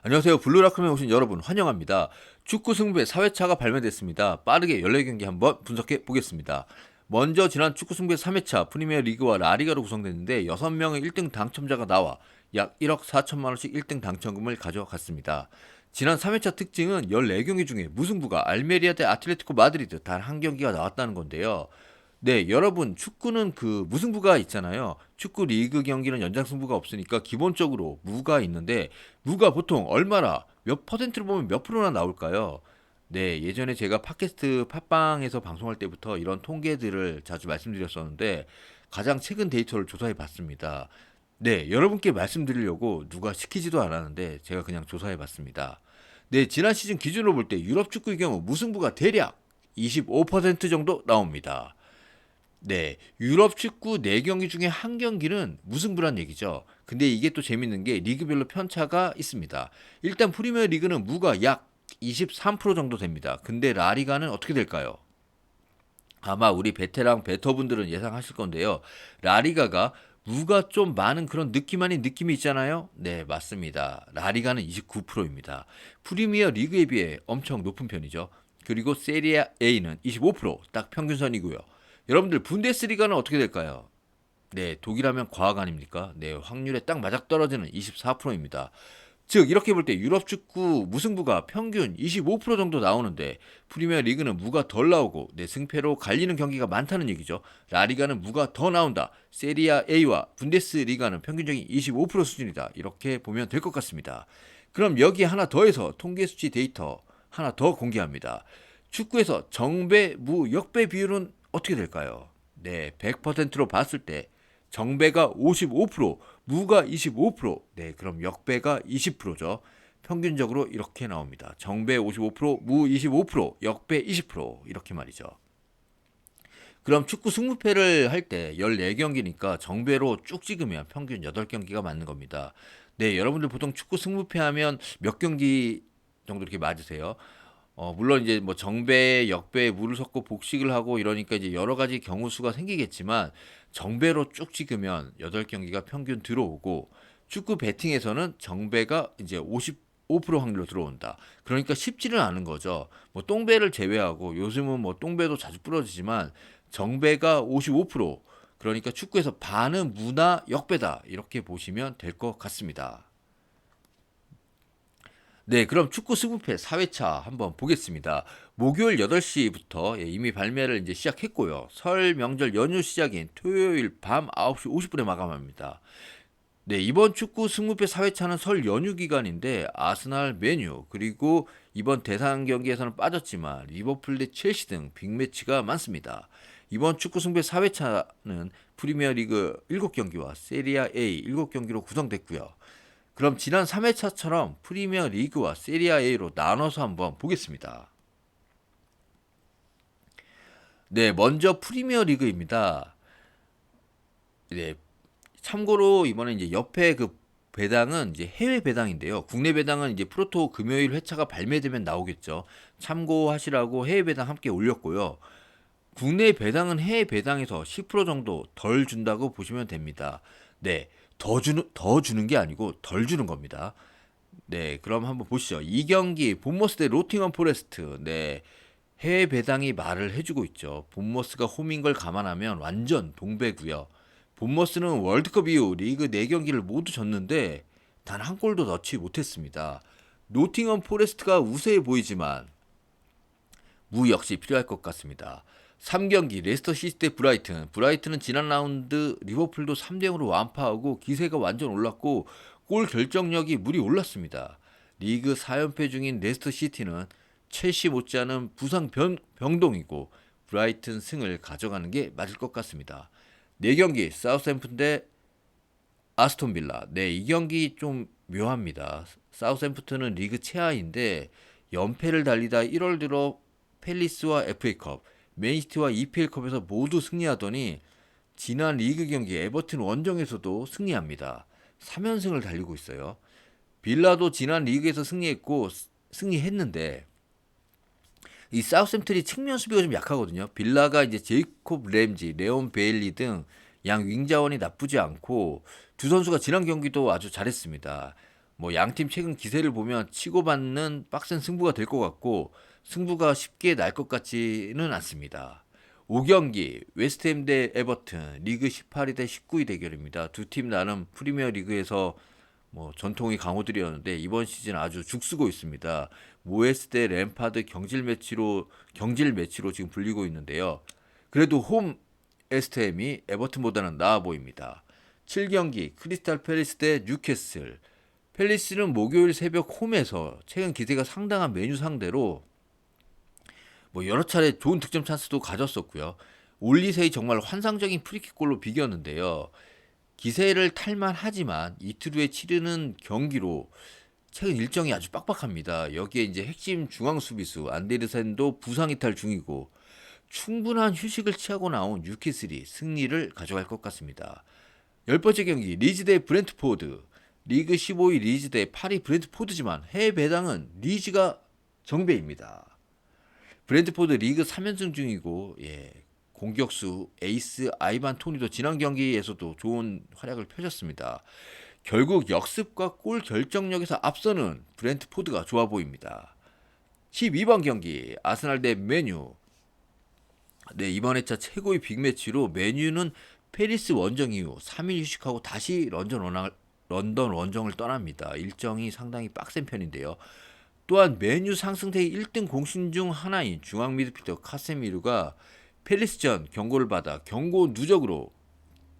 안녕하세요. 블루라크맨에 오신 여러분 환영합니다. 축구 승부의 4회차가 발매됐습니다. 빠르게 14경기 한번 분석해 보겠습니다. 먼저 지난 축구 승부의 3회차 프리미어 리그와 라리가로 구성됐는데 6명의 1등 당첨자가 나와 약 1억 4천만 원씩 1등 당첨금을 가져갔습니다. 지난 3회차 특징은 14경기 중에 무승부가 알메리아 대 아틀레티코 마드리드 단 한 경기가 나왔다는 건데요. 네, 여러분, 축구는 그 무승부가 있잖아요. 축구 리그 경기는 연장 승부가 없으니까 기본적으로 무가 있는데, 무가 보통 얼마나, 몇 퍼센트를 보면 몇 프로나 나올까요? 네, 예전에 제가 팟캐스트 팟빵에서 방송할 때부터 이런 통계들을 자주 말씀드렸었는데, 가장 최근 데이터를 조사해 봤습니다. 네, 여러분께 말씀드리려고 누가 시키지도 않았는데, 제가 그냥 조사해 봤습니다. 네, 지난 시즌 기준으로 볼 때 유럽 축구의 경우 무승부가 대략 25% 정도 나옵니다. 네, 유럽 축구 4경기 중에 한 경기는 무승부란 얘기죠. 근데 이게 또 재밌는 게 리그별로 편차가 있습니다. 일단 프리미어 리그는 무가 약 23% 정도 됩니다. 근데 라리가는 어떻게 될까요? 아마 우리 베테랑 베터분들은 예상하실 건데요. 라리가가 무가 좀 많은 그런 느낌 아닌 느낌이 있잖아요. 네, 맞습니다. 라리가는 29%입니다. 프리미어 리그에 비해 엄청 높은 편이죠. 그리고 세리아 A는 25%딱 평균선이고요. 여러분들 분데스리가는 어떻게 될까요? 네, 독일하면 과학 아닙니까? 네, 확률에 딱 맞아떨어지는 24%입니다. 즉 이렇게 볼 때 유럽 축구 무승부가 평균 25% 정도 나오는데 프리미어 리그는 무가 덜 나오고 내 승패로 갈리는 경기가 많다는 얘기죠. 라리가는 무가 더 나온다. 세리아 A와 분데스리가는 평균적인 25% 수준이다. 이렇게 보면 될 것 같습니다. 그럼 여기 하나 더해서 통계 수치 데이터 하나 더 공개합니다. 축구에서 정배, 무, 역배 비율은 어떻게 될까요? 네, 100%로 봤을 때 정배가 55%, 무가 25%, 네, 그럼 역배가 20%죠. 평균적으로 이렇게 나옵니다. 정배 55%, 무 25%, 역배 20% 이렇게 말이죠. 그럼 축구 승무패를 할 때 14경기니까 정배로 쭉 찍으면 평균 8경기가 맞는 겁니다. 네, 여러분들 보통 축구 승무패 하면 몇 경기 정도 이렇게 맞으세요? 물론 이제 뭐 정배, 역배, 물을 섞고 복식을 하고 이러니까 이제 여러 가지 경우 수가 생기겠지만 정배로 쭉 찍으면 8경기가 평균 들어오고 축구 배팅에서는 정배가 이제 55% 확률로 들어온다. 그러니까 쉽지는 않은 거죠. 뭐 똥배를 제외하고 요즘은 뭐 똥배도 자주 부러지지만 정배가 55% 그러니까 축구에서 반은 무나 역배다. 이렇게 보시면 될 것 같습니다. 네, 그럼 축구 승부패 4회차 한번 보겠습니다. 목요일 8시부터 이미 발매를 이제 시작했고요. 설 명절 연휴 시작인 토요일 밤 9시 50분에 마감합니다. 네, 이번 축구 승무패 4회차는 설 연휴 기간인데 아스날, 메뉴 그리고 이번 대상 경기에서는 빠졌지만 리버풀 대 첼시 등 빅매치가 많습니다. 이번 축구 승부패 4회차는 프리미어리그 7경기와 세리아 A 7경기로 구성됐고요. 그럼 지난 3회차처럼 프리미어 리그와 세리아 A로 나눠서 한번 보겠습니다. 네, 먼저 프리미어 리그입니다. 네, 참고로 이번에 이제 옆에 그 배당은 이제 해외 배당인데요. 국내 배당은 이제 프로토 금요일 회차가 발매되면 나오겠죠. 참고하시라고 해외 배당 함께 올렸고요. 국내 배당은 해외 배당에서 10% 정도 덜 준다고 보시면 됩니다. 네, 더 주는 게 아니고 덜 주는 겁니다. 네, 그럼 한번 보시죠. 이 경기 본머스 대 로팅엄 포레스트. 네, 해외 배당이 말을 해주고 있죠. 본머스가 홈인 걸 감안하면 완전 동배고요. 본머스는 월드컵 이후 리그 4경기를 모두 졌는데 단 한 골도 넣지 못했습니다. 노팅엄 포레스트가 우세해 보이지만 무 역시 필요할 것 같습니다. 3경기 레스터 시티 대 브라이튼. 브라이튼은 지난 라운드 리버풀도 3대0으로 완파하고 기세가 완전 올랐고 골 결정력이 물이 올랐습니다. 리그 4연패 중인 레스터 시티는 첼시 못지않은 부상 병동이고 브라이튼 승을 가져가는 게 맞을 것 같습니다. 4경기 사우스햄птон 대 아스톤 빌라. 네, 이 경기 좀 묘합니다. 사우스햄프턴은 리그 최하인데 연패를 달리다 1월 들어 팰리스와 FA컵, 맨시티와 EPL컵에서 모두 승리하더니 지난 리그 경기 에버튼 원정에서도 승리합니다. 3연승을 달리고 있어요. 빌라도 지난 리그에서 승리했는데 이 사우샘튼이 측면 수비가 좀 약하거든요. 빌라가 이제 제이콥 램지, 레온 베일리 등 양 윙자원이 나쁘지 않고 두 선수가 지난 경기도 아주 잘했습니다. 뭐 양팀 최근 기세를 보면 치고받는 빡센 승부가 될 것 같고 승부가 쉽게 날 것 같지는 않습니다. 5경기 웨스트햄 대 에버튼 리그 18위 대 19위 대결입니다. 두 팀 나름 프리미어 리그에서 뭐 전통의 강호들이었는데 이번 시즌 아주 죽쓰고 있습니다. 모에스 대 램파드 경질 매치로 지금 불리고 있는데요. 그래도 홈 웨스트햄이 에버튼보다는 나아 보입니다. 7경기 크리스탈 팰리스 대 뉴캐슬. 팰리스는 목요일 새벽 홈에서 최근 기세가 상당한 메뉴 상대로 뭐 여러 차례 좋은 득점 찬스도 가졌었고요. 올리세이 정말 환상적인 프리킥골로 비겼는데요. 기세를 탈만하지만 이틀 후에 치르는 경기로 최근 일정이 아주 빡빡합니다. 여기에 이제 핵심 중앙 수비수 안데르센도 부상 이탈 중이고 충분한 휴식을 취하고 나온 뉴캐슬이 승리를 가져갈 것 같습니다. 10번째 경기 리즈 대 브렌트포드. 리그 15위 리즈 대 8위 브렌트포드지만 해외 배당은 리즈가 정배입니다. 브렌트포드 리그 3연승 중이고 공격수 에이스 아이반 토니도 지난 경기에서도 좋은 활약을 펼쳤습니다. 결국 역습과 골 결정력에서 앞서는 브렌트포드가 좋아 보입니다. 12번 경기 아스날 대 메뉴. 네, 이번 회차 최고의 빅매치로 메뉴는 페리스 원정 이후 3일 휴식하고 다시 런던 원정을 떠납니다. 일정이 상당히 빡센 편인데요. 또한 메뉴 상승세의 1등 공신 중 하나인 중앙 미드필더 카세미르가 팰리스전 경고를 받아 경고 누적으로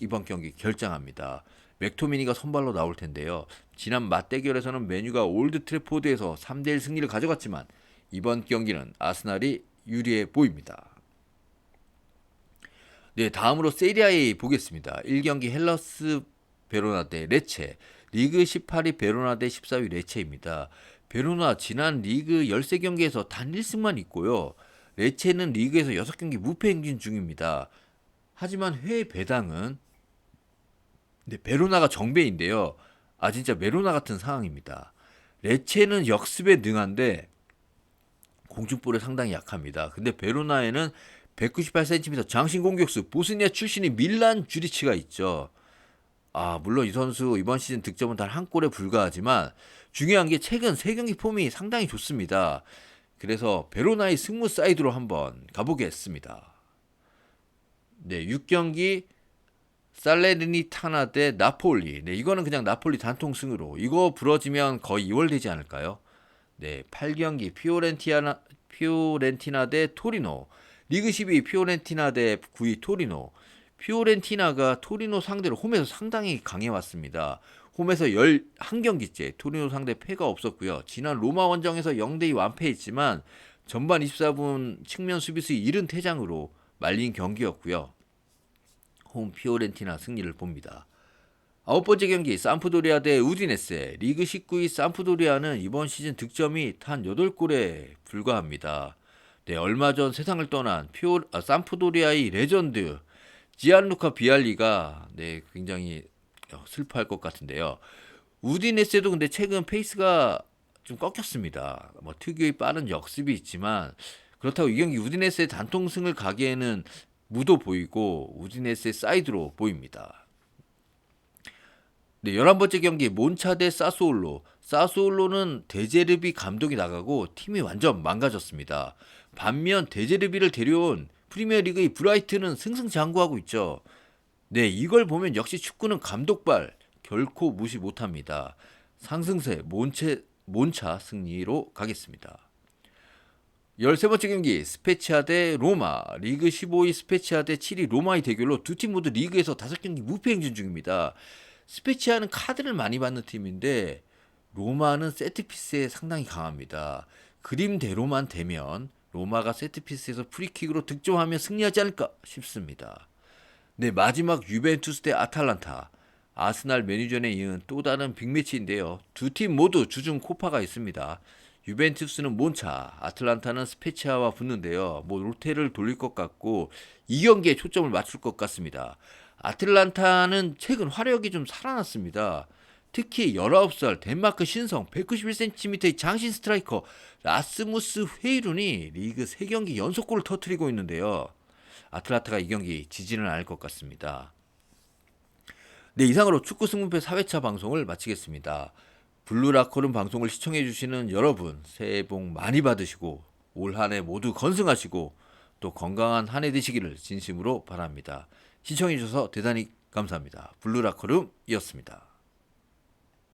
이번 경기 결장합니다. 맥토미니가 선발로 나올 텐데요. 지난 맞대결에서는 메뉴가 올드 트래포드에서 3대1 승리를 가져갔지만 이번 경기는 아스날이 유리해 보입니다. 네, 다음으로 세리아에 보겠습니다. 1경기 헬라스 베로나 대 레체. 리그 18위 베로나 대 14위 레체입니다. 베로나 지난 리그 13경기에서 단 1승만 있고요. 레체는 리그에서 6경기 무패 행진 중입니다. 하지만 해외 배당은 베로나가 정배인데요. 진짜 메로나 같은 상황입니다. 레체는 역습에 능한데 공중볼에 상당히 약합니다. 근데 베로나에는 198cm 장신 공격수 보스니아 출신의 밀란 주리치가 있죠. 물론 이 선수 이번 시즌 득점은 단 한 골에 불과하지만 중요한 게 최근 3경기 폼이 상당히 좋습니다. 그래서 베로나의 승무 사이드로 한번 가보겠습니다. 네, 6경기 살레르니타나 대 나폴리. 네, 이거는 그냥 나폴리 단통승으로. 이거 부러지면 거의 2월 되지 않을까요? 네, 8경기 피오렌티나 대 토리노. 리그 12 피오렌티나 대 9위 토리노. 피오렌티나가 토리노 상대로 홈에서 상당히 강해왔습니다. 홈에서 11경기째 토리노 상대 패가 없었고요. 지난 로마 원정에서 0대2 완패했지만 전반 24분 측면 수비수의 이른 퇴장으로 말린 경기였고요. 홈 피오렌티나 승리를 봅니다. 9번째 경기 삼프도리아 대 우디네세. 리그 19위 삼프도리아는 이번 시즌 득점이 단 8골에 불과합니다. 네, 얼마 전 세상을 떠난 삼프도리아의 레전드 지안루카 비알리가 굉장히 슬퍼할 것 같은데요. 우디네세도 근데 최근 페이스가 좀 꺾였습니다. 뭐 특유의 빠른 역습이 있지만 그렇다고 이 경기 우디네세의 단통승을 가기에는 무도 보이고 우디네세의 사이드로 보입니다. 네, 11번째 경기 몬차 대 사스올로. 사스올로는 데제르비 감독이 나가고 팀이 완전 망가졌습니다. 반면 데제르비를 데려온 프리미어리그의 브라이튼은 승승장구하고 있죠. 네, 이걸 보면 역시 축구는 감독발 결코 무시 못합니다. 상승세 몬차 승리로 가겠습니다. 13번째 경기 스페치아 대 로마. 리그 15위 스페치아 대 7위 로마의 대결로 두 팀 모두 리그에서 5경기 무패 행진 중입니다. 스페치아는 카드를 많이 받는 팀인데 로마는 세트피스에 상당히 강합니다. 그림대로만 되면 로마가 세트피스에서 프리킥으로 득점하며 승리하지 않을까 싶습니다. 네, 마지막 유벤투스 대 아탈란타. 아스날 메뉴전에 이은 또 다른 빅매치인데요. 두 팀 모두 주중 코파가 있습니다. 유벤투스는 몬차, 아틀란타는 스페치아와 붙는데요. 롯데를 돌릴 것 같고 이 경기에 초점을 맞출 것 같습니다. 아틀란타는 최근 화력이 좀 살아났습니다. 특히 19살 덴마크 신성 191cm의 장신 스트라이커 라스무스 헤이룬이 리그 3경기 연속골을 터뜨리고 있는데요. 아틀란타가 이 경기 지지는 않을 것 같습니다. 네, 이상으로 축구 승부패 4회차 방송을 마치겠습니다. 블루라커룸 방송을 시청해 주시는 여러분 새해 복 많이 받으시고 올 한 해 모두 건승하시고 또 건강한 한 해 되시기를 진심으로 바랍니다. 시청해 주셔서 대단히 감사합니다. 블루라커룸이었습니다.